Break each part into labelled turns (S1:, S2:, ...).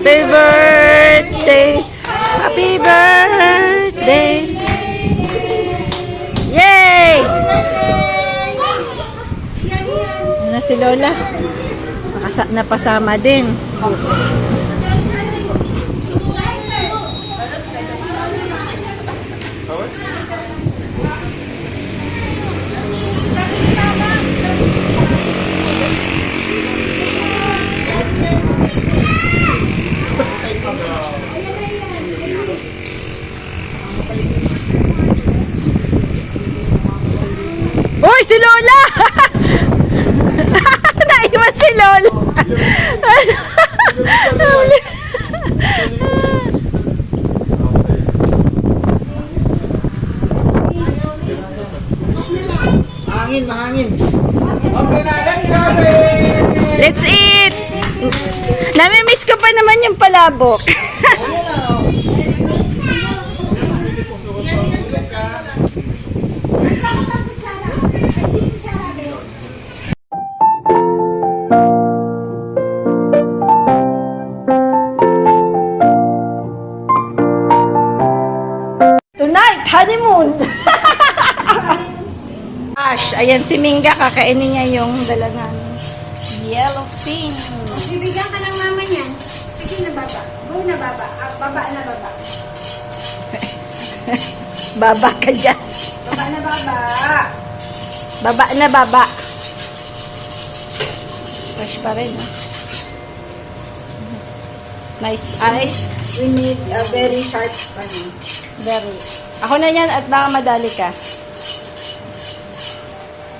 S1: Happy birthday! Happy birthday! Yay! Ano si Lola? Napasama din. Uy, si Lola! Naiwan si Lola!
S2: Mahangin. Okay na, let's go!
S1: Let's eat! Namimiss ko pa naman yung palabok. Tonight, honeymoon! Ash, ayan si Minga, kakainin niya yung dala namin. Yellowfin.
S3: Bibigyan ka ng mama niyan. Kasi nababa. Go na baba. Baba na baba.
S1: Baba ka dyan.
S3: Baba na baba.
S1: Baba na baba. Fresh pa rin. Nice eyes.
S3: We need a very sharp one.
S1: Very. Ako na yan at baka madali ka.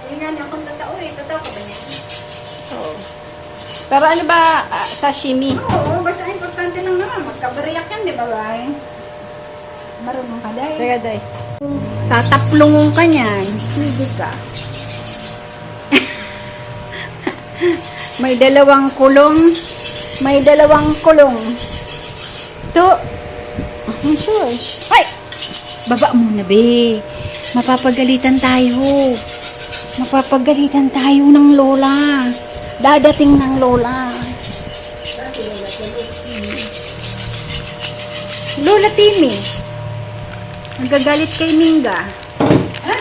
S3: Hindi nga akong tatao eh. Tatao ka ba niya?
S1: Oo. Pero ano ba, sashimi?
S3: Oo, basta importante lang naman. Magkabariyak yan, di ba ba? Marunong ka dahil.
S1: Teka, day.
S3: Tataplong ka niyan. Hindi ka.
S1: May dalawang kulong. May dalawang kulong. To. Oh, shush. Ay! Baba muna, be. Mapapagalitan tayo. Mapapagalitan tayo ng lola. Dadating ng lola. Lola Timmy. Nagagalit kay Minga. Ha?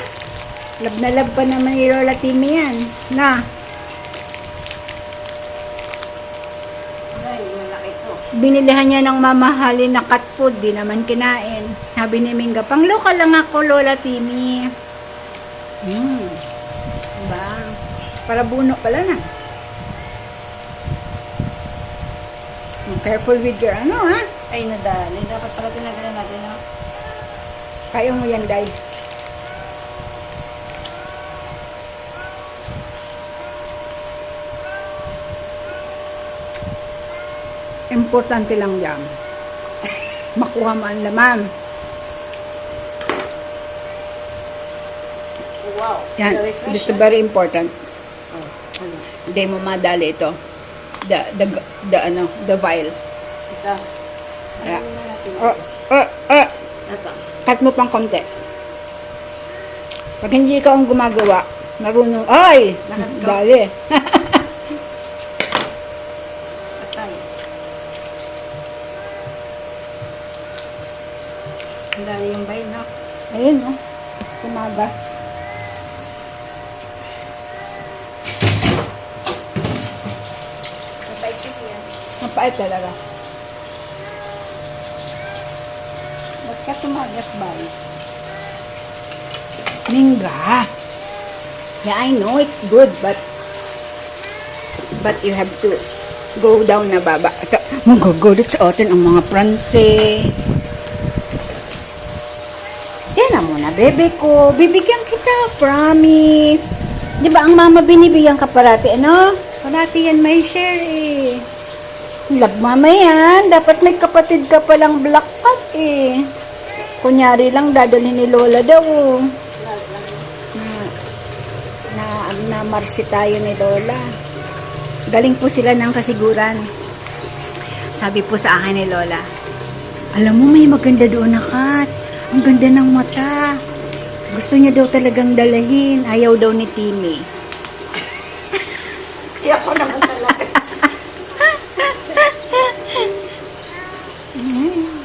S1: Lab na lab pa naman ni Lola Timmy yan. Na. Binilihan niya ng mamahalin na cat food. Di naman kinain. Sabi ni Minga, pangloka lang ako, Lola Timmy. Diba? Para buno pala na. Careful with your ano, ha? Ay, nadali. Dapat pala tinagalan natin, ha? Kaya mo yan, Day. Importante lang yan. Makuha mo ang laman.
S3: Wow.
S1: Yan. It's very important. Hindi mo madali ito. The vial.
S3: Ito.
S1: Yeah. Cut mo pang konti. Pag hindi ka ang gumagawa, marunong, ay! Dali.
S3: Ang dali yung bayo, no?
S1: Ayun, no? Tumagas.
S3: Mapait kasi yan.
S1: Mapait talaga. Ba't ka tumagas ba? Minga. Yeah, I know it's good, but you have to go down na baba. Magagulit sa atin ang mga Pranse. Yan na muna, bebe ko. Bibigyan kita, promise. Di ba ang mama binibigyan ka parati, ano? Parati yan may share eh. Love mama yan. Dapat may kapatid ka palang black cat eh. Kunyari lang, dadalhin ni Lola daw. Na marsi tayo ni Lola. Galing po sila ng kasiguran. Sabi po sa akin ni Lola, alam mo may maganda doon na cat. Ang ganda ng mata. Gusto niya daw talagang dalahin. Ayaw daw ni Timmy.
S3: Kaya ko naman talaga.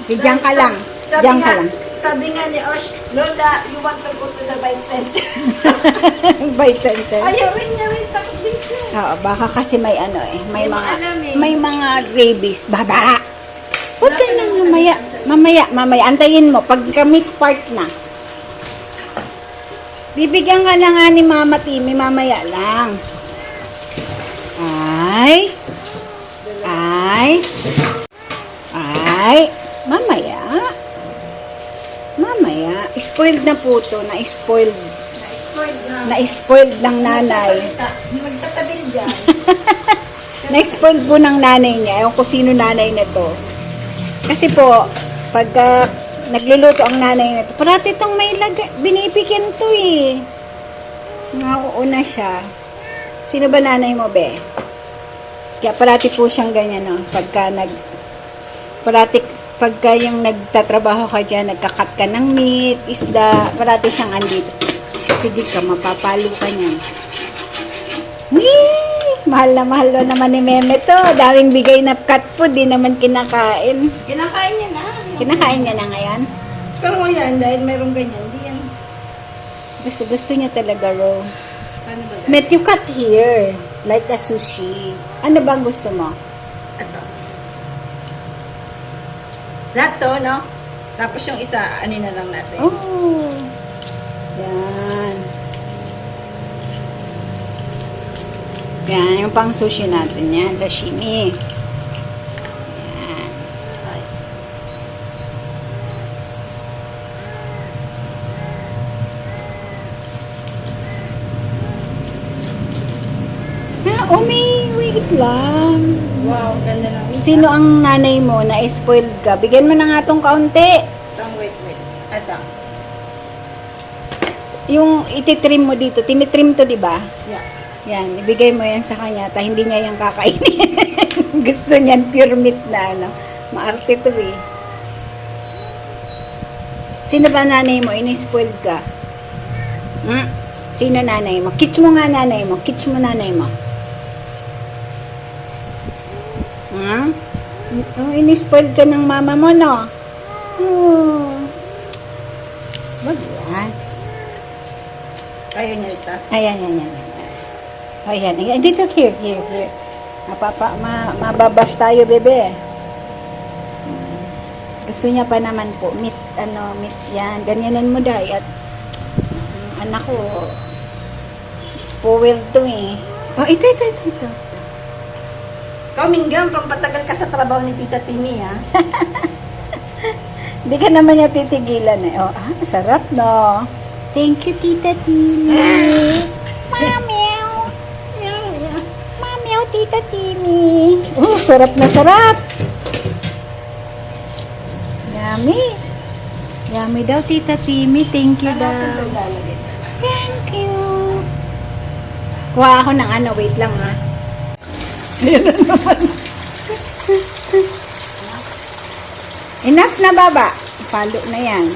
S1: Diyan ka lang. Diyan ka lang.
S3: Sabi nga ni Osh, Lola, you want to go to the bike center?
S1: Bite center.
S3: Ayaw rin niya rin takot din siya.
S1: Oo, baka kasi may ano eh. May
S3: Hindi mo
S1: mga,
S3: alam eh.
S1: may mga rabies. Baba! Huwag ka na mamaya. Antayin mo. Pag kami park na. Bibigyan ka na nga ni Mama Timmy mamaya lang. Ay. Mamaya. Spoiled na po to. Na-spoiled.
S3: Na-spoiled na.
S1: Na-spoiled ng nanay.
S3: Magtatabil dyan.
S1: Na-spoiled po ng nanay niya. Ewan ko sino nanay na to. Kasi po, pag nagluluto ang nanay na to, parati itong may binibigyan to eh. Nauuna siya. Sino ba nanay mo, be? Kaya parati po siyang ganyan, no? Pagka yung nagtatrabaho ka dyan, nagkakat ka ng meat, isda, parati siyang andito. Sige ka, mapapalo ka niyan. Mahal na naman ni Meme to. Daming bigay na cat food, di naman kinakain.
S3: Kinakain niya na.
S1: Kinakain niya na ngayon.
S3: Pero ngayon, dahil mayroong ganyan, di yan.
S1: Gusto niya talaga raw.
S3: Paano ba?
S1: Met, you cut here. Like a sushi. Ano bang gusto mo?
S3: Ito. Lahat to, no? Tapos yung isa, ano na lang natin.
S1: Oh. Yan. Yan, yung pang sushi natin yan. Sashimi. Yan.
S3: Ay.
S1: Wait lang.
S3: Wow, ganda lang.
S1: Sino ang nanay mo na spoiled ka? Bigyan mo na nga tong kaunti.
S3: Wait. Ito.
S1: Yung ititrim mo dito, tinitrim to, di ba?
S3: Yeah.
S1: Yan, ibigay mo yan sa kanya, ta hindi niya yan kakainin. Gusto niyan pure meat na ano. Maarte to eh. Sino ba nanay mo? Ini-spoiled ka? Sino nanay mo? Kitch mo nga nanay mo. Kitch mo nanay mo. Oh, ini-spoiled ka ng mama mo, no? Oh. Wag yan.
S3: Ayaw niya ito.
S1: Ayan. Ayan. Dito, here. Mababash tayo, bebe. Gusto niya pa naman po, meat yan. Ganyanan mo dahil. At anak ko, spoiled to eh. Oh, ito.
S3: Minggam, pampatagal ka sa trabaho ni Tita Timmy, ha?
S1: Hindi ka naman niya titigilan eh. Oh, sarap, no? Thank you, Tita Timmy. Mamiyaw. Mamiyaw, Tita Timmy. Oh, sarap na sarap. Yummy. Yummy daw, Tita Timmy. Thank you daw. Thank you. Kuha ako ng ano. Wait lang, ha. Ayan na naman. Enough na, baba. Palo na yan.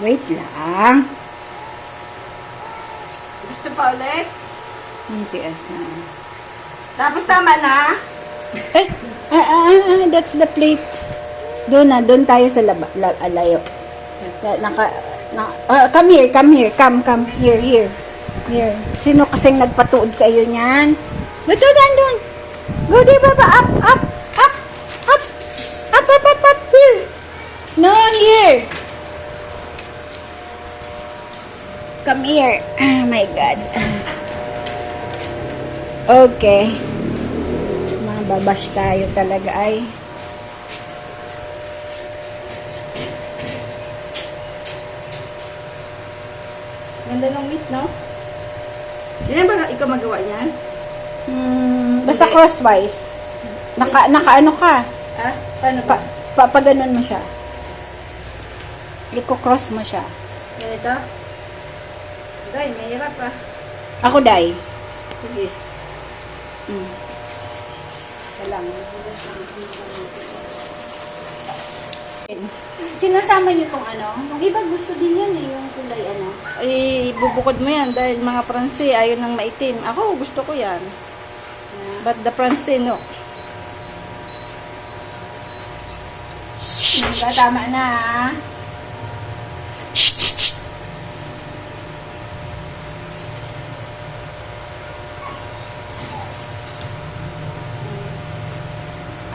S1: Wait lang.
S3: Gusto pa ulit?
S1: Hindi asa.
S3: Tapos tama na?
S1: That's the plate. Doon tayo sa layo. Come here. Come. Here. Sino kasing nagpatuod sa iyo niyan? Dito, doon. Go, di baba. Up. Here. No, here. Come here. Oh my God. Okay. Mababash tayo talaga ay.
S3: Ganda ng meat, no? Yan ba ikaw magawa niyan?
S1: Basta crosswise. Naka ano ka?
S3: Ha? Paano ba?
S1: Papaganon mo siya. Iko-cross mo siya.
S3: Ganito? Day, mahirap pa.
S1: Ako, Day.
S3: Sige.
S1: Alam. Sinasama niyo tong ano? Yung iba gusto din yan eh, yung kulay ano.
S3: Ay, bubukod mo yan dahil mga Pransi ayaw ng maitim. Ako, gusto ko yan. But the Pransi, no. Diba, tama na ah.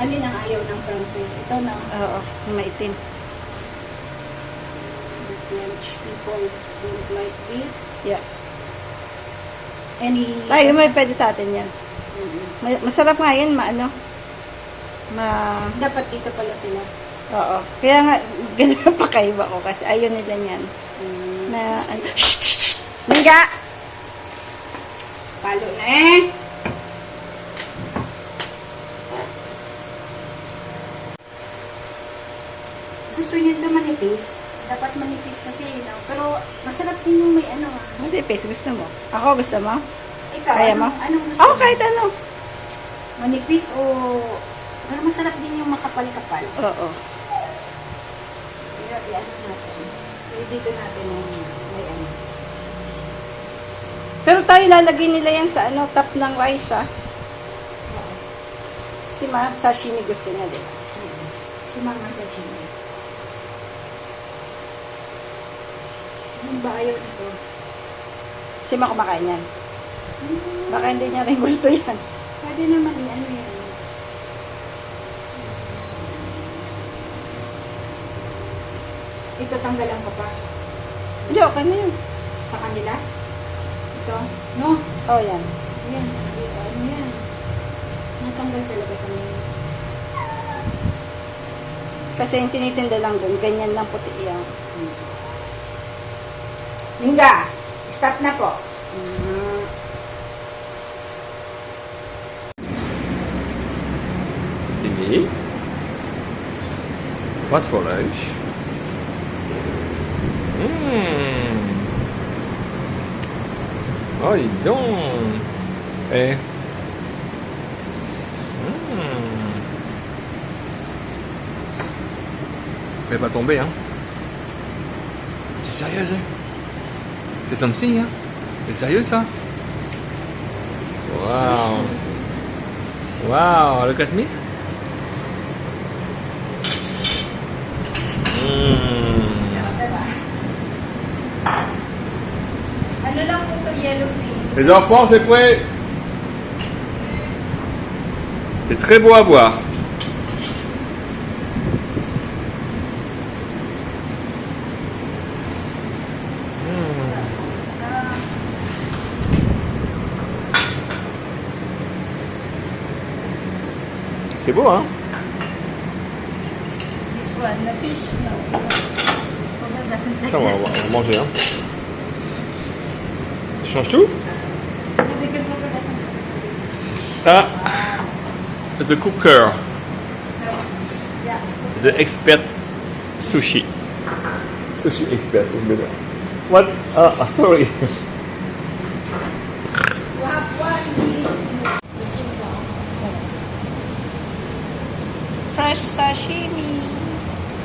S3: Alin ang ayaw ng Francis? Ito na.
S1: Oo, maitim.
S3: The French people don't like this.
S1: Yeah.
S3: Any...
S1: Tayo, may pwede sa atin yan.
S3: Mhm.
S1: Masarap nga yan,
S3: Dapat dito pala sila.
S1: Oo. Kaya nga, ganun pakaiba ko kasi ayaw nila yan. Na, ano, Mingga!
S3: Palo na eh. Gusto niyo ito manipis? Dapat manipis kasi, no? Pero masarap din yung may ano ah.
S1: Hindi, Pes, gusto mo? Ako, gusto mo?
S3: Ikaw,
S1: Kaya mo?
S3: anong gusto
S1: Oo,
S3: mo?
S1: kahit ano.
S3: Manipis o... Pero masarap din yung makapal-kapal.
S1: Oo.
S3: I-ano natin. Dito natin yung may ano.
S1: Pero tayo lalagay nila yan sa ano, top ng rice, ah. Si Ma, sashimi gusto niya, di ba?
S3: Si Mama Sashimi. Ano ba ayaw nito?
S1: Si Ma kumakain yan. Baka hindi niya rin gusto yan.
S3: Pwede naman ano yan. Ito tanggalan ko pa.
S1: Hindi, okay na yun.
S3: Sa kanila? Ito? No?
S1: Oh, yan.
S3: Ayan. Ano yan? Natanggal talaga kami.
S1: Kasi yung tinitinda lang dun, ganyan lang puti yan.
S3: Mingga! Stop na po.
S4: Timmy, what's for lunch? Oh, dis donc. Eh. Elle va tomber, hein. T'es sérieuse, hein? C'est something, hein? C'est sérieux, ça? Wow. Wow, look at me.
S1: Ano lang po ito, yellow fin?
S4: Les enfants, c'est prêt. C'est très beau à voir. C'est beau, hein?
S1: This one, the fish, no. Papa doesn't like
S4: Tiens, on va manger, hein? Tu changes tout?
S1: Because Papa doesn't
S4: Ah, the cooker,
S1: Yeah.
S4: the expert sushi. Sushi expert is better. What? Sorry.
S1: Fresh sashimi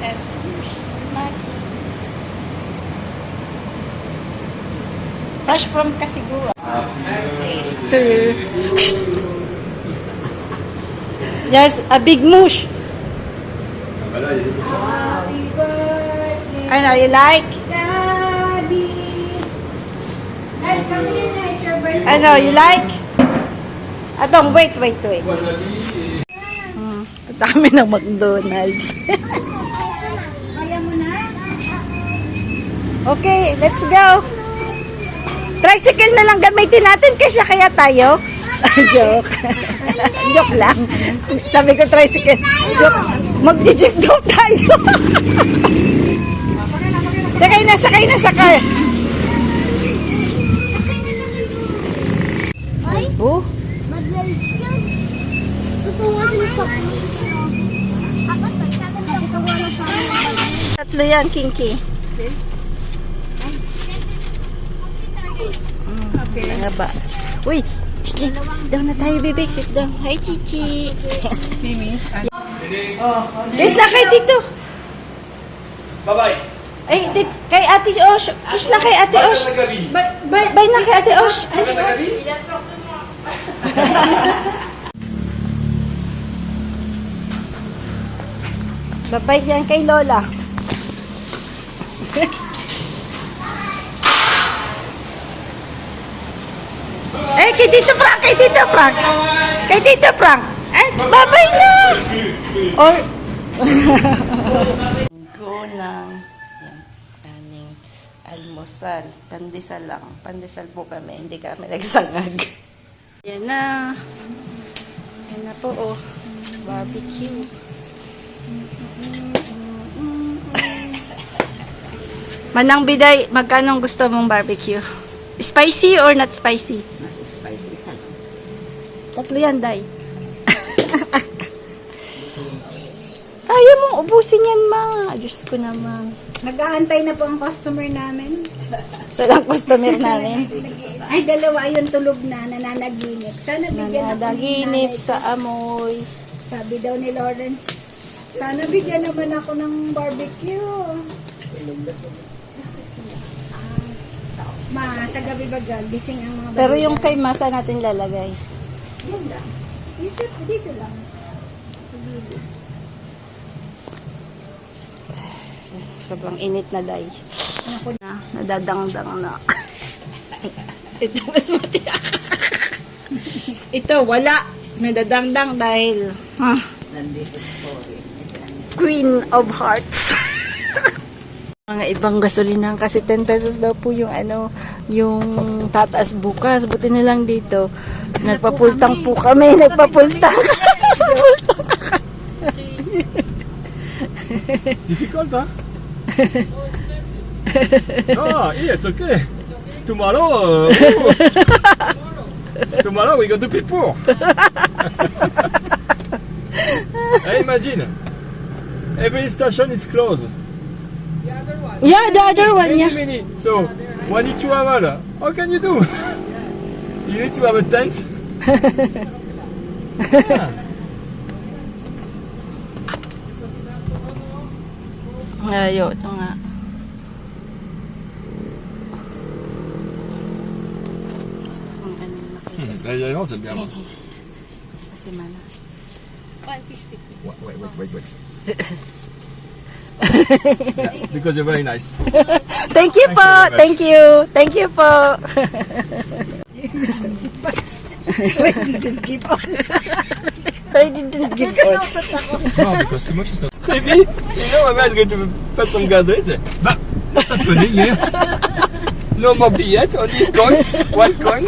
S1: and sushi maki. Fresh from Kasigura. There's a big mush.
S3: Happy birthday,
S1: I know you like.
S3: Daddy! Dad, come here na. It's your birthday.
S1: I know you like. Atong, wait. Punta kami ng McDonald's.
S3: Kaya mo na?
S1: Okay, let's go. Tricycle na lang gamitin natin kasi kaya tayo. Joke. Joke lang. Sabi ko tricycle. Joke. Mag-jeep daw tayo. Sakay na sa car. Oh,
S5: Mag-lunch yun. Tutuwa sila sa Ako to, sabi ko, tutuwa na sa akin.
S1: tatlo yan, Kinky. Nga ba? Uy, sit down na tayo, bebek. Sit down. Hi, Chichi. Kiss na kay Tito.
S4: Bye-bye.
S1: Ay, kay Ate Osh. Kiss na kay Ate Osh. Bye na kay Ate Osh. Babay yan kay Lola. Eh, kay Tito Frank, kay Tito Frank. Kay Tito Frank. Eh, babay na. Or, go ng aning almusal. Pandesal lang. Pandesal po kami. Hindi kami nagsangag. Yan na. Yan na po, oh. Barbecue. Manang Biday, magkano gusto mong barbecue? Spicy or not spicy?
S3: Spicy sa
S1: Tatlo yan, Day. Kaya mong ubusin yan, ma. Diyos ko naman.
S3: Nag-aantay na po ang customer namin.
S1: Sa lang customer namin.
S3: Ay, dalawa ayun tulog na, nananaginip. Sana bigyan ako ng
S1: Nanadaginip
S3: nanay.
S1: sa amoy.
S3: Sabi daw ni Lawrence, sana bigyan naman ako ng barbecue. Ma, sa gabi ba gising ang mga
S1: Pero
S3: balita?
S1: yung kay Masa natin lalagay.
S3: Yun lang. Isip, dito lang. Sa gilid.
S1: Sobrang init na, Day.
S3: Ako
S1: Na, nadadangdang na. Ito mas matiyak. Ito, wala. Nadadangdang dahil Queen of Hearts. Mga ibang gasolinahan kasi 10 pesos daw po yung yung tataas bukas. Buti na lang dito. Nagpapultang po kami. Nagpapultang.
S4: Difficult, huh? Oh, yeah, it's okay. Tomorrow, tomorrow we go to Pipo. Hey, imagine, every station is closed.
S1: Yeah, the other one, yeah.
S4: Many. So, when you travel, how can you do? You need to have a tent. Yeah.
S1: Ayo, ito nga. Gusto kong ganun makita
S4: D'ailleurs, j'aime bien.
S1: kasi mana.
S4: Wait. Yeah, because you're very nice.
S1: Thank you po.
S4: very much.
S1: Thank you. Thank you po. I didn't give out.
S4: No, because too much is not. Maybe, you know, my man's going to put some gasoline. Bah, what's happening here? No more billet, only coins, 1 coin.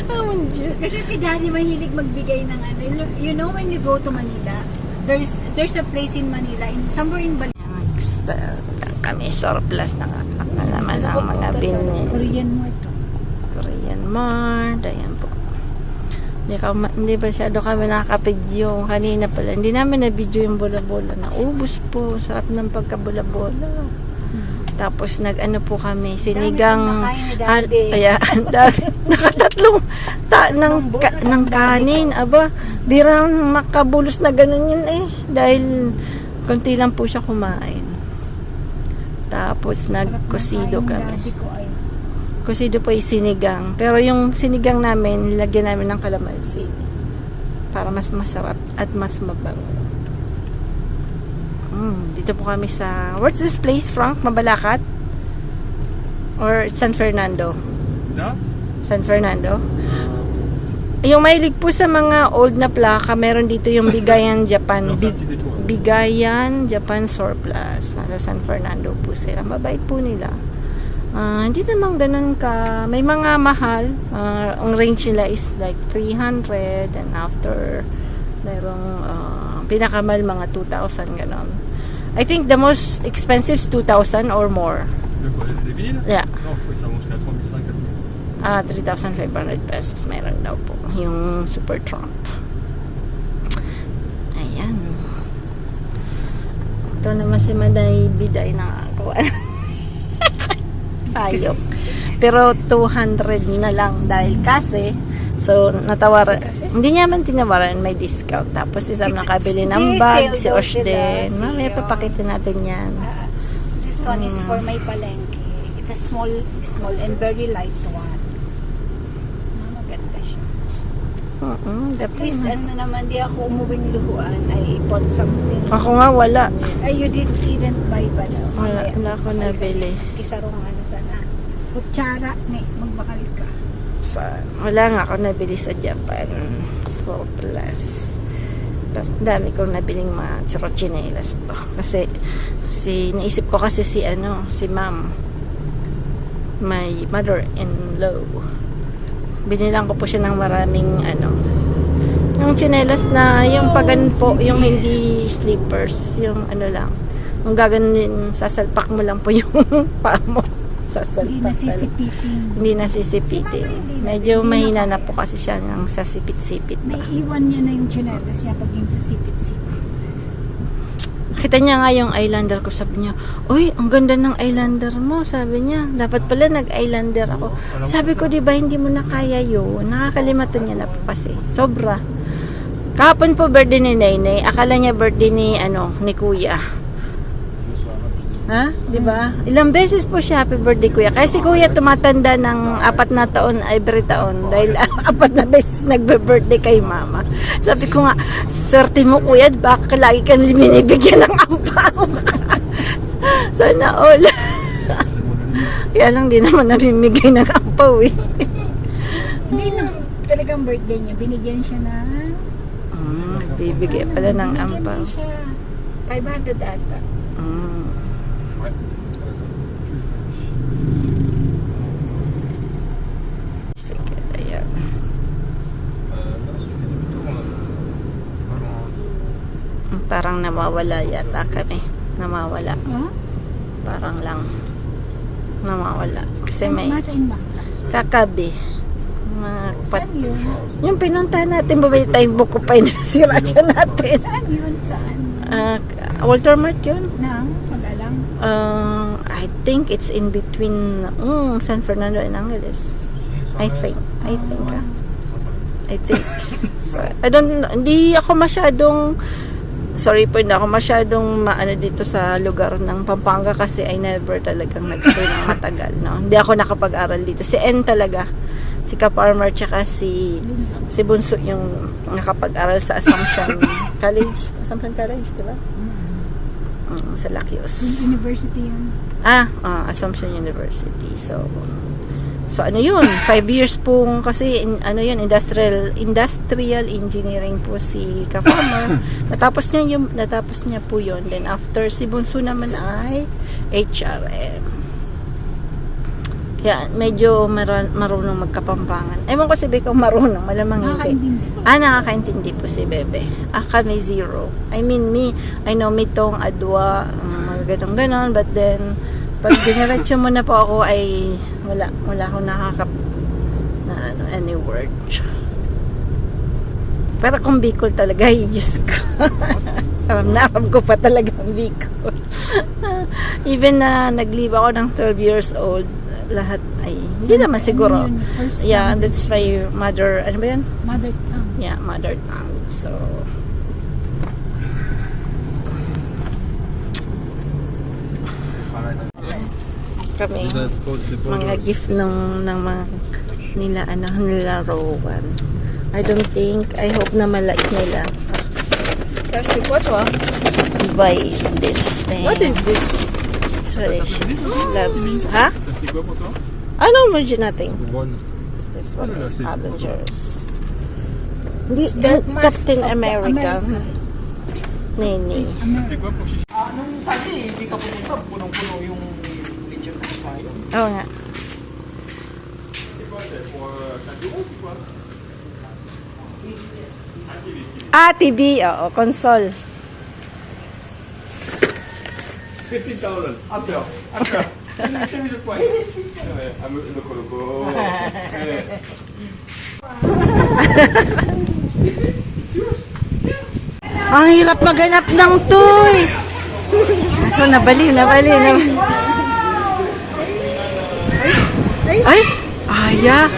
S1: Oh, Diyos.
S3: Kasi si Daddy mahilig magbigay ng ano. You know when you go to Manila, there's a place in Manila, somewhere in Bal.
S1: Expert lang kami. Surplus. Nakaklak na naman ang mga binili.
S3: Korean mo ito.
S1: Korean Mart. Ayan po. Hindi masyado kami nakaka-video. Kanina pala. Hindi namin na-video yung bola-bola. Naubos po. Sarap ng pagka-bola-bola. Tapos nag-ano po kami. Sinigang.
S3: Dami pong nakain ni Daddy.
S1: Ayan. Dami. Nakatatlong ng kanin. Aba. Birang makabulos na ganun yun eh. Dahil konti lang po siya kumain. Tapos nagkusido kami.
S3: Daddy ko ay
S1: Kusido po yung sinigang. Pero yung sinigang namin, nilagyan namin ng kalamansi. Para mas masarap at mas mabango. Dito po kami sa... What's this place, Frank? Mabalacat? Or San Fernando?
S4: No?
S1: San Fernando? Yung mahilig po sa mga old na plaka, meron dito yung Bigayan, Japan. Bigayan, Japan Surplus. Nasa San Fernando po sila. Mabait po nila. Hindi naman ganun ka. May mga mahal. Ang range nila is like 300 and after merong pinakamal mga 2,000 ganun. I think the most expensive is 2,000 or more.
S4: De quoi? Des vinyles?
S1: Yeah.
S4: Non, je crois que ça monte jusqu'à 3 500, 4 000.
S1: 3,500 pesos meron daw po. Yung Super Trump. Ayan. Ito naman si Maday Biday nakakuha. Tayo. Pero 200 na lang dahil kasi so natawaran. Hindi niya man tinawaran, may discount. Tapos isang nakabili ng bag si Osh din. Mamaya papakita natin yan.
S3: This one is for my palengke. It's a small, small and very light one. Maganda siya. At least, ano naman, di ako umuwing luhuan. I bought something.
S6: Ako nga wala.
S3: Ay, you didn't buy ba daw?
S6: Wala ako nabili.
S3: Maski sarong ano sana. Kutsara, magbakal ka.
S6: Wala nga ako nabili sa Japan. So, plus. Pero dami kong nabiling mga chinelas po. Kasi naisip ko kasi si ma'am. My mother-in-law. Binilang ko po siya ng maraming yung chinelas na yung pagan po, yung hindi slippers, yung lang. Yung gaganin, sasalpak mo lang po yung paa mo.
S3: Hindi nasisipitin.
S6: Hindi nasisipitin. Medyo mahina na po kasi siya ng sasipit-sipit pa.
S3: Naiiwan niya na yung chinelas niya pag yung sasipit-sipit.
S6: Kita niya nga yung eyeliner ko. Sabi niya, uy, ang ganda ng eyeliner mo. Sabi niya, dapat pala nag-eyeliner ako. Sabi ko, di ba hindi mo na kaya yun? Nakakalimatan niya na po kasi. Sobra. Kahapon po birthday ni Nainay. Akala niya birthday ni Kuya. Ha? Di ba? Ilang beses po siya happy birthday Kuya. Kasi Kuya tumatanda ng 4 na taon every taon dahil 4 na beses nagbe-birthday kay Mama. Sabi ko nga, swerte mo Kuya, baka lagi kang binibigyan ng ampaw. Sana all. Kaya lang di naman namimigay ng ampaw eh.
S3: Hindi naman talagang birthday niya. Binigyan siya na
S6: Bibigay pala ng ampaw.
S3: siya. 500 ata.
S6: Sige, ayan. Parang nawawala yata kami. Nawawala.
S3: Huh?
S6: Parang lang. Nawawala. Kasi may
S3: Masain ba?
S6: kakabi.
S3: Saan yun?
S6: Yung pinunta natin, bumili tayong buko pa yun. Siracha natin.
S3: Saan yun? Saan?
S6: Walter Mart yun.
S3: Nang? Mag-alang?
S6: I think it's in between San Fernando and Angeles. I think. So, hindi ako masyadong hindi ako masyadong maano dito sa lugar ng Pampanga kasi I never talagang nagstay ng matagal, no? Hindi ako nakapag-aral dito. Si N talaga. Si Ka-Farmer tsaka si Bunso yung nakapag-aral sa Assumption College. Assumption College, di ba? Sa Lacios.
S3: University yun.
S6: Assumption University. So ano yun? 5 years po kasi industrial engineering po si Ka-Farmer. natapos niya po yun. Then after si Bunso naman ay HRM. Kaya medyo marunong magkapampangan. Ewan ko si Beko marunong, malamang hindi. Nakakaintindi po si Bebe. Kami zero. I mean me, I know mitong adwa, ganon, but then pag diniretso mo na po ako ay wala akong any word. Pero kung Bicol talaga, Diyos ko. Aram ko pa talaga ang Bicol. Even na nag-leave ako ng 12 years old, lahat ay, hindi naman siguro. Yeah, that's my mother, ano ba yan?
S3: Mother tongue.
S6: Yeah, mother tongue. So, kami, mga gift ng mga nila Rowan. I hope na malike nila. Buy this thing.
S4: What is this?
S6: Loves. Ha? Ano mo dyan natin? This one is Avengers. Captain America. Nini.
S2: Nung sabi, hindi ka pumunta, punong-puno yung picture ko sa iyo.
S6: Oo nga. TV. Oo, console.
S4: 15,000. After. Tell me the price. I'm in the Koloko.
S6: Ang hirap maghanap ng toy. Ako, nabaliw. Ay, aya.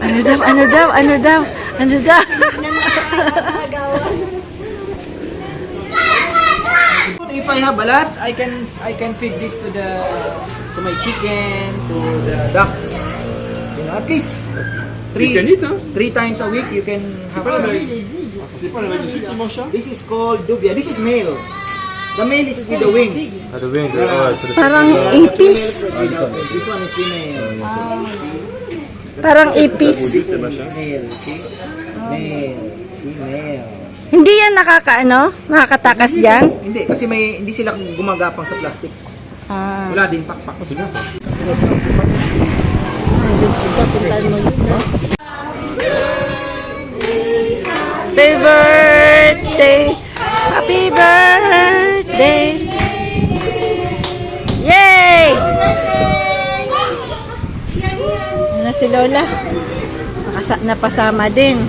S6: Ano daw?
S2: If I have a lot, I can feed this to my chicken, to the ducks. You know, at least
S4: Tu can eat, hein?
S2: 3 times a week you can have some.
S4: C'est pas la même dessus qui mange ça?
S2: This is called dubia. This is male. The male is with the wings.
S4: Ah, the wings, oh, so the
S6: Parang ipis.
S2: This one is female.
S6: Parang ipis.
S2: Male, see? Male. See, male.
S6: Hindi yan nakakatakas dyan?
S2: Hindi, kasi hindi sila gumagapang sa plastic.
S6: Ah.
S2: Wala din pakpak.
S6: Happy birthday! Happy birthday! Yay! Ano si Lola? Napasama din.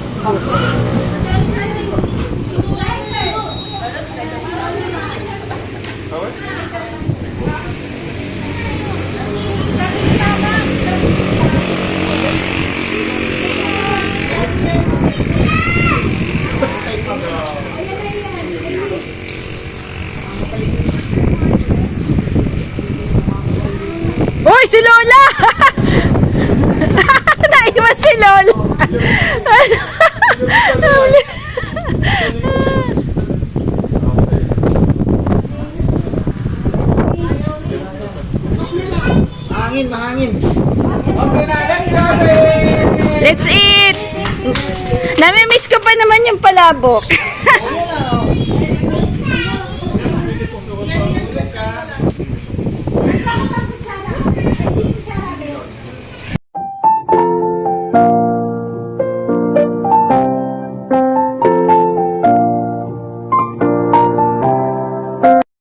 S6: Hoy, si Lola! Naiwan si Lola!
S2: Mahangin. Okay na, let's go!
S6: Let's eat! Namimiss ko pa naman yung palabok.